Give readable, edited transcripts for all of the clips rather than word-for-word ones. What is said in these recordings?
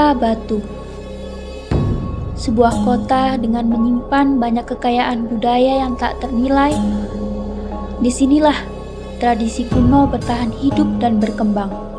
Kota Batu. Sebuah kota dengan menyimpan banyak kekayaan budaya yang tak ternilai. Disinilah tradisi kuno bertahan hidup dan berkembang.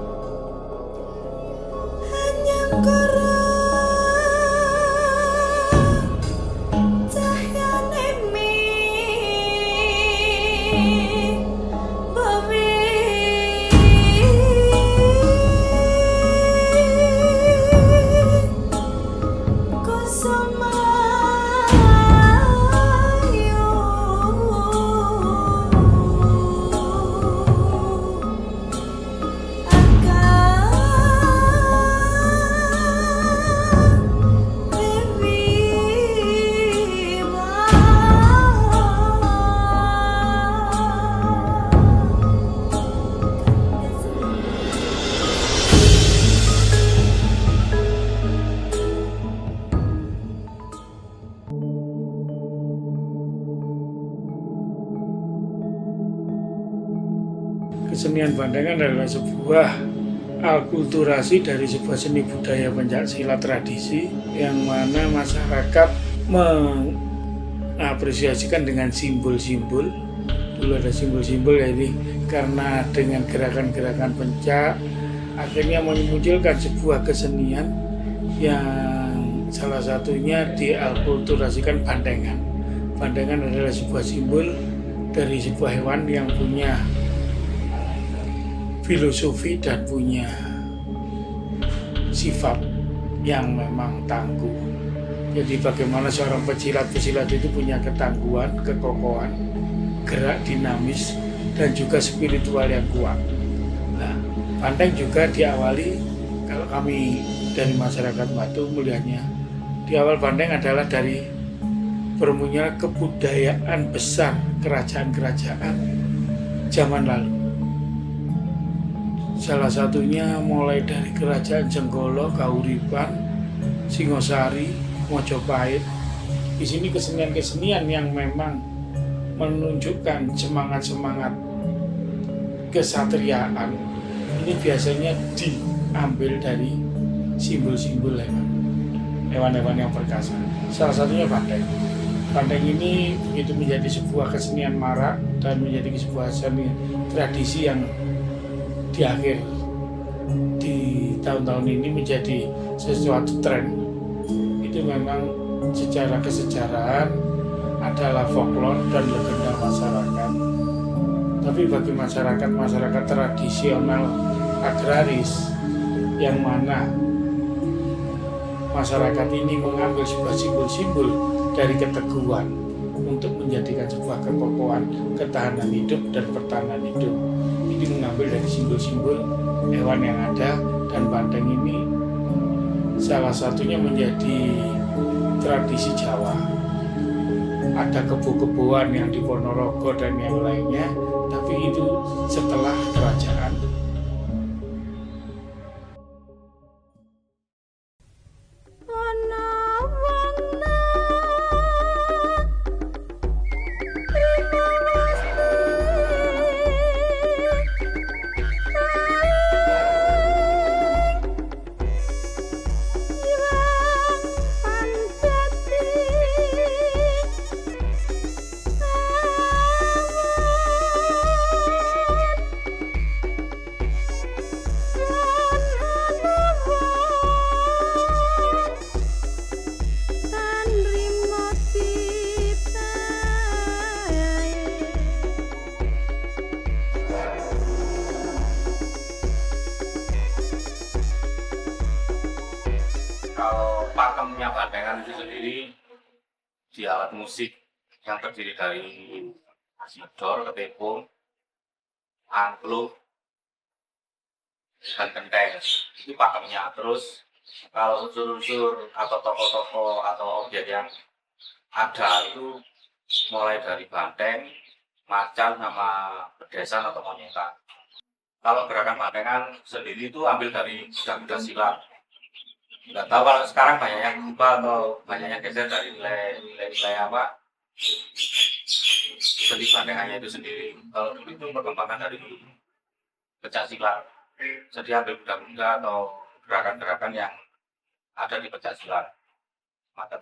Kesenian Bandengan adalah sebuah alkulturasi dari sebuah seni budaya pencaksilat tradisi yang mana masyarakat mengapresiasikan dengan simbol-simbol. Dulu ada simbol-simbol, jadi karena dengan gerakan-gerakan pencak akhirnya memunculkan sebuah kesenian yang salah satunya dialkulturasikan Bandengan. Bandengan adalah sebuah simbol dari sebuah hewan yang punya filosofi dan punya sifat yang memang tangguh. Jadi bagaimana seorang pesilat itu punya ketangguhan, kekokohan, gerak dinamis, dan juga spiritual yang kuat. Nah, Banteng juga diawali, kalau kami dari masyarakat Batu melihatnya, di awal Banteng adalah dari bermunculan kebudayaan besar kerajaan-kerajaan zaman lalu. Salah satunya mulai dari Kerajaan Jenggolo, Kahuripan, Singosari, Mojopahit. Di sini kesenian-kesenian yang memang menunjukkan semangat-semangat kesatriaan ini biasanya diambil dari simbol-simbol hewan-hewan yang perkasa. Salah satunya Banteng. Banteng ini begitu menjadi sebuah kesenian marak dan menjadi sebuah seni tradisi yang di akhir di tahun-tahun ini menjadi sesuatu tren. Itu memang secara kesejarahan adalah folklore dan legenda masyarakat. Tapi bagi masyarakat tradisional agraris yang mana masyarakat ini mengambil sebuah simbol-simbol dari keteguhan untuk menjadikan sebuah kekokohan, ketahanan hidup dan pertahanan hidup. Ini mengambil dari simbol-simbol hewan yang ada, dan Banteng ini salah satunya menjadi tradisi Jawa. Ada kebo-keboan yang di Ponorogo dan yang lainnya, tapi itu setelah kerajaan. Kalau pakemnya Bandengan itu sendiri di alat musik yang terdiri dari sidor, ketepung, angklung, dan genteng. Itu pakemnya. Terus kalau unsur-unsur atau tokoh-tokoh atau objek yang ada itu mulai dari banteng, macan, sama bedesan atau monyetan. Kalau gerakan Bandengan sendiri itu ambil dari kuda-kuda silat. Nggak tahu kalau sekarang banyak yang berubah atau banyak yang geser dari nilai apa seni Bandengannya itu sendiri. Kalau dulu itu perkembangan dari pencak silat, jadi ambil kuda-kuda atau gerakan-gerakan yang ada di pencaksilat. Maka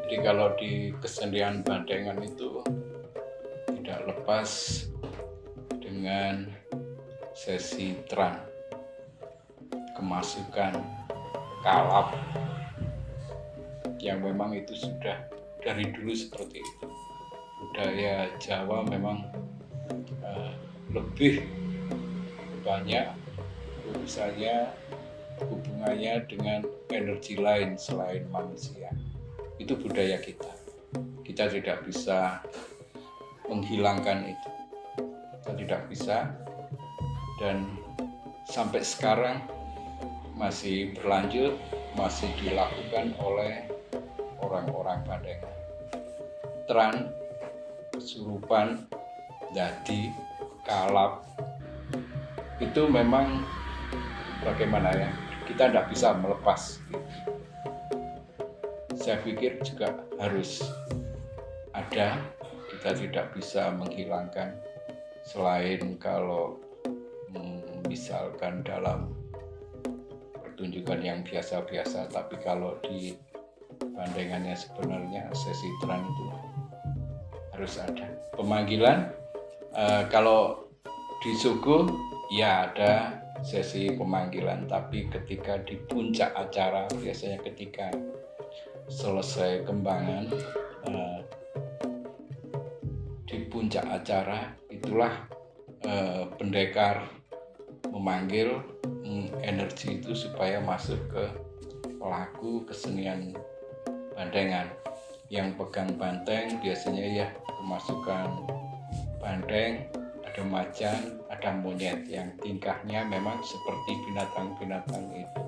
Jadi kalau di kesenian Bandengan itu tidak lepas dengan sesi tran, kemasukan, kalap, yang memang itu sudah dari dulu seperti itu. Budaya Jawa memang lebih banyak urusannya, hubungannya dengan energi lain selain manusia. Itu budaya kita. Kita tidak bisa menghilangkan itu. Kita tidak bisa, dan sampai sekarang masih berlanjut, masih dilakukan oleh orang-orang Bandengan. Tran, kesurupan, dadi, kalap, itu memang bagaimana ya, kita tidak bisa melepas. Saya pikir juga harus ada, kita tidak bisa menghilangkan, selain kalau misalkan dalam pertunjukan yang biasa-biasa, tapi kalau di Bandengannya sebenarnya sesi tran itu harus ada. Pemanggilan, kalau di Suku ya ada sesi pemanggilan, tapi ketika di puncak acara, biasanya ketika selesai kembangan, di puncak acara itulah pendekar memanggil energi itu supaya masuk ke pelaku kesenian Bandengan. Yang pegang banteng biasanya ya kemasukan banteng, ada macan, ada monyet yang tingkahnya memang seperti binatang-binatang itu.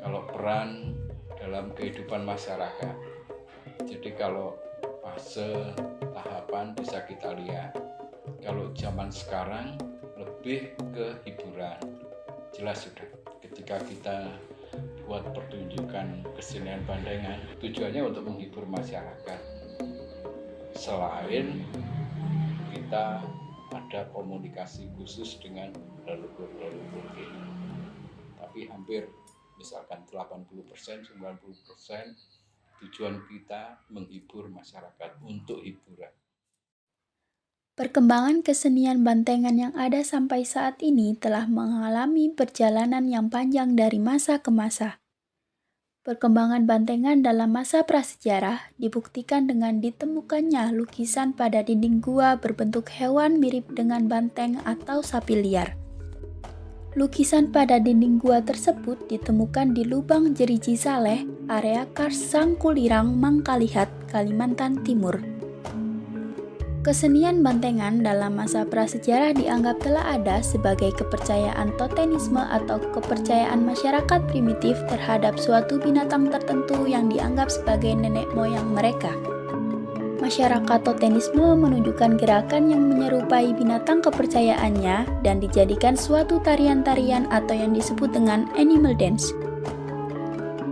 Kalau peran dalam kehidupan masyarakat, jadi kalau fase tahapan bisa kita lihat. Kalau zaman sekarang lebih ke hiburan, jelas sudah. Ketika kita buat pertunjukan kesenian Bandengan, tujuannya untuk menghibur masyarakat. Selain kita ada komunikasi khusus dengan leluhur-leluhur kita, tapi hampir misalkan 80%, 90% tujuan kita menghibur masyarakat untuk hiburan. Perkembangan kesenian Bantengan yang ada sampai saat ini telah mengalami perjalanan yang panjang dari masa ke masa. Perkembangan Bantengan dalam masa prasejarah dibuktikan dengan ditemukannya lukisan pada dinding gua berbentuk hewan mirip dengan banteng atau sapi liar. Lukisan pada dinding gua tersebut ditemukan di Lubang Jeriji Saleh, area Kars Sangkulirang, Mangkalihat, Kalimantan Timur. Kesenian Bantengan dalam masa prasejarah dianggap telah ada sebagai kepercayaan totemisme atau kepercayaan masyarakat primitif terhadap suatu binatang tertentu yang dianggap sebagai nenek moyang mereka. Masyarakat totemisme menunjukkan gerakan yang menyerupai binatang kepercayaannya dan dijadikan suatu tarian-tarian atau yang disebut dengan animal dance.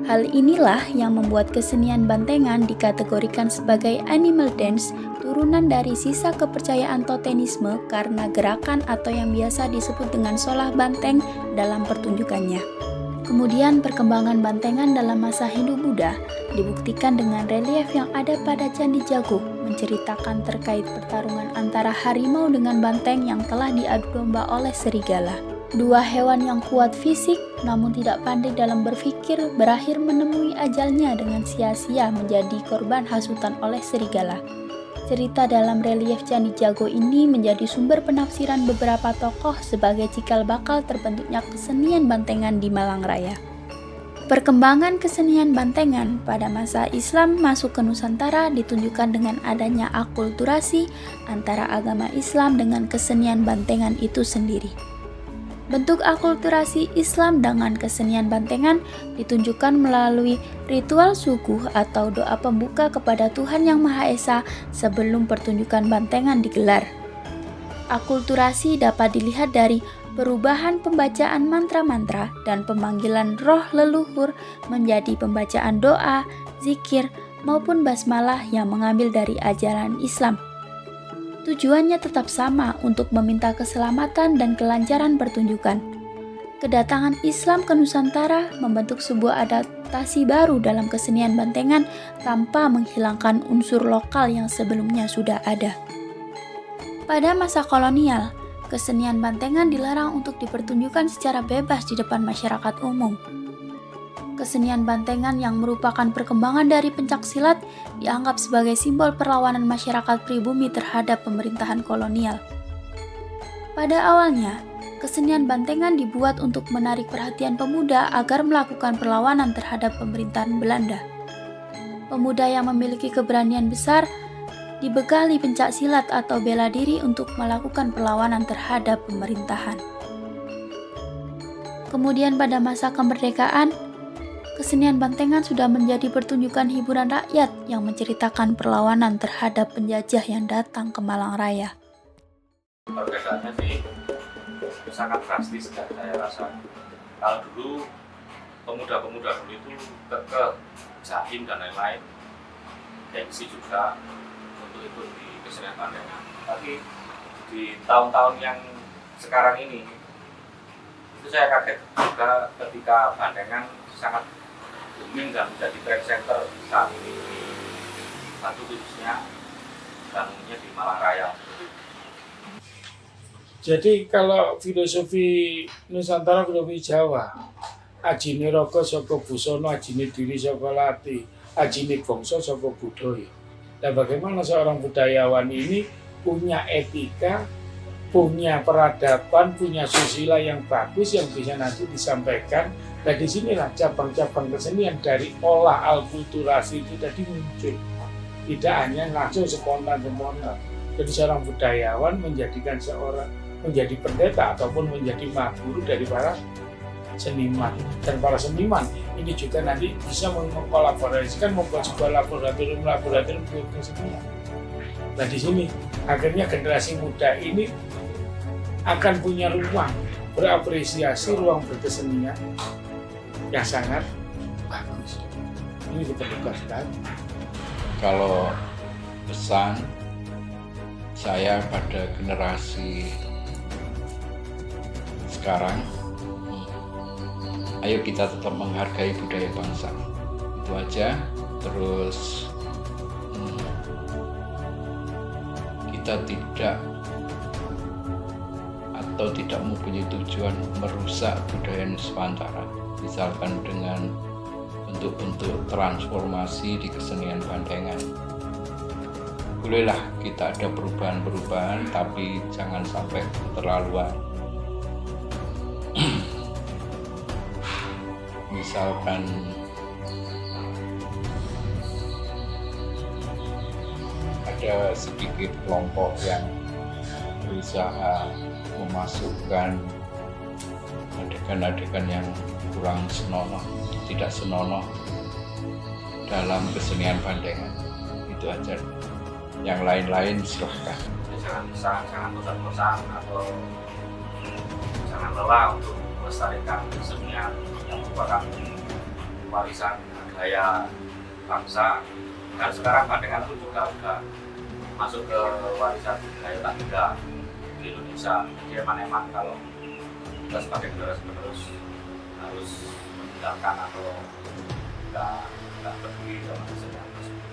Hal inilah yang membuat kesenian Bantengan dikategorikan sebagai animal dance, turunan dari sisa kepercayaan totemisme karena gerakan atau yang biasa disebut dengan solah banteng dalam pertunjukannya. Kemudian perkembangan Bantengan dalam masa Hindu-Buddha dibuktikan dengan relief yang ada pada Candi Jago, menceritakan terkait pertarungan antara harimau dengan banteng yang telah diadu domba oleh serigala. Dua hewan yang kuat fisik namun tidak pandai dalam berpikir berakhir menemui ajalnya dengan sia-sia menjadi korban hasutan oleh serigala. Cerita dalam relief Candi Jago ini menjadi sumber penafsiran beberapa tokoh sebagai cikal bakal terbentuknya kesenian Bantengan di Malang Raya. Perkembangan kesenian Bantengan pada masa Islam masuk ke Nusantara ditunjukkan dengan adanya akulturasi antara agama Islam dengan kesenian Bantengan itu sendiri. Bentuk akulturasi Islam dengan kesenian bantengan ditunjukkan melalui ritual suguh atau doa pembuka kepada Tuhan Yang Maha Esa sebelum pertunjukan bantengan digelar. Akulturasi dapat dilihat dari perubahan pembacaan mantra-mantra dan pemanggilan roh leluhur menjadi pembacaan doa, zikir, maupun basmalah yang mengambil dari ajaran Islam. Tujuannya tetap sama, untuk meminta keselamatan dan kelancaran pertunjukan. Kedatangan Islam ke Nusantara membentuk sebuah adaptasi baru dalam kesenian bantengan tanpa menghilangkan unsur lokal yang sebelumnya sudah ada. Pada masa kolonial, kesenian bantengan dilarang untuk dipertunjukkan secara bebas di depan masyarakat umum. Kesenian bantengan yang merupakan perkembangan dari pencaksilat dianggap sebagai simbol perlawanan masyarakat pribumi terhadap pemerintahan kolonial. Pada awalnya, kesenian bantengan dibuat untuk menarik perhatian pemuda agar melakukan perlawanan terhadap pemerintahan Belanda. Pemuda yang memiliki keberanian besar dibekali pencaksilat atau bela diri untuk melakukan perlawanan terhadap pemerintahan. Kemudian pada masa kemerdekaan, kesenian bantengan sudah menjadi pertunjukan hiburan rakyat yang menceritakan perlawanan terhadap penjajah yang datang ke Malang Raya. Perbedaannya sih sangat drastis saya rasa. Kalau dulu pemuda-pemuda dulu itu kekeh, jaim dan lain-lain, gengsi juga untuk ikut di kesenian bantengan. Tapi di tahun-tahun yang sekarang ini itu saya kaget juga ketika bantengan sangat booming dan menjadi trend center saat ini di Batu khususnya dan umumnya di Malang Raya. Jadi kalau filosofi Nusantara, filosofi Jawa, ajine raga saka busana, ajine diri saka lati, ajine bangsa saka budaya. Dan bagaimana seorang budayawan ini punya etika, punya peradaban, punya susila yang bagus yang bisa nanti disampaikan. Dan disinilah cabang-cabang kesenian dari olah alkulturasi itu tadi muncul. Tidak hanya langsung spontan. Jadi seorang budayawan menjadi pendeta ataupun menjadi mahguru dari para seniman. Dan para seniman ini juga nanti bisa mengkolaborasikan, membuat sebuah laboratorium kesenian. Nah di sini akhirnya generasi muda ini akan punya ruang berapresiasi, ruang berkesenian yang sangat bagus. Ini diperlukan sekali. Kalau pesan saya pada generasi sekarang, ayo kita tetap menghargai budaya bangsa. Itu aja. Terus kita tidak mempunyai tujuan merusak budaya Nusantara, misalkan dengan bentuk-bentuk transformasi di kesenian bantengan. Bolehlah kita ada perubahan-perubahan, tapi jangan sampai keterlaluan. Misalkan ada sedikit kelompok yang berusaha memasukkan adegan-adegan yang kurang senonoh, tidak senonoh dalam kesenian bantengan. Itu aja. Yang lain-lain silahkan. Jangan bosan-bosan atau jangan lelah untuk melestarikan kesenian yang merupakan warisan budaya bangsa. Dan sekarang bantengan pun juga sudah masuk ke warisan budaya tak benda di Indonesia. Jadi emang kalau kita sebagai generasi penerus harus meninggalkan atau tidak peduli dengan kesenian tersebut.